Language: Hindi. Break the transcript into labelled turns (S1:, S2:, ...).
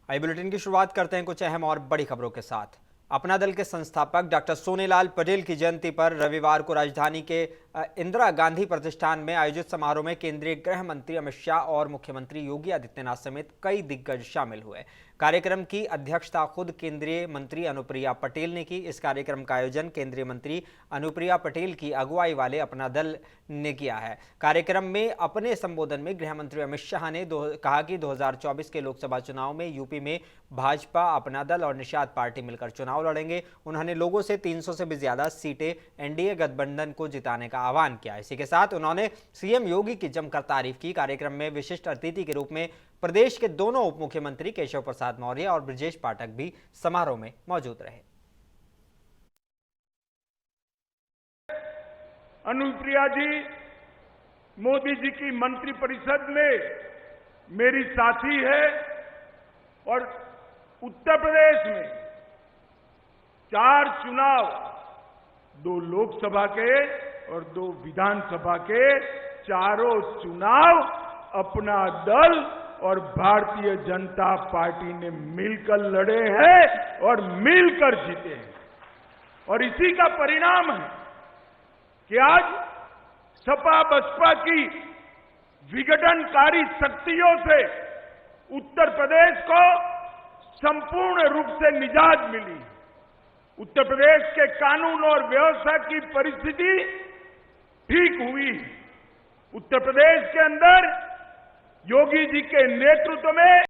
S1: आई बुलेटिन की शुरुआत करते हैं कुछ अहम और बड़ी खबरों के साथ। अपना दल के संस्थापक डॉक्टर सोनेलाल पटेल की जयंती पर रविवार को राजधानी के इंदिरा गांधी प्रतिष्ठान में आयोजित समारोह में केंद्रीय गृह मंत्री अमित शाह और मुख्यमंत्री योगी आदित्यनाथ समेत कई दिग्गज शामिल हुए। कार्यक्रम की अध्यक्षता खुद केंद्रीय मंत्री अनुप्रिया पटेल ने की। इस कार्यक्रम का आयोजन केंद्रीय मंत्री अनुप्रिया पटेल की अगुवाई वाले अपना दल ने किया है। कार्यक्रम में अपने संबोधन में गृह मंत्री अमित शाह ने कहा कि 2024 के लोकसभा चुनाव में यूपी में भाजपा, अपना दल और निषाद पार्टी मिलकर चुनाव लड़ेंगे। उन्होंने लोगों से 300 से भी ज्यादा सीटें एनडीए गठबंधन को जिताने का आह्वान किया। इसी के साथ उन्होंने सीएम योगी की जमकर तारीफ की। कार्यक्रम में विशिष्ट अतिथि के रूप में प्रदेश के दोनों उप मुख्यमंत्री केशव प्रसाद मौर्य और ब्रजेश पाठक भी समारोह में मौजूद रहे।
S2: अनुप्रिया जी मोदी जी की मंत्रिपरिषद में मेरी साथी है और उत्तर प्रदेश में 4 चुनाव, 2 लोकसभा के और 2 विधानसभा के, चारों चुनाव अपना दल और भारतीय जनता पार्टी ने मिलकर लड़े हैं और मिलकर जीते हैं। और इसी का परिणाम है कि आज सपा बसपा की विघटनकारी शक्तियों से उत्तर प्रदेश को संपूर्ण रूप से निजात मिली। उत्तर प्रदेश के कानून और व्यवस्था की परिस्थिति ठीक हुई। उत्तर प्रदेश के अंदर योगी जी के नेतृत्व में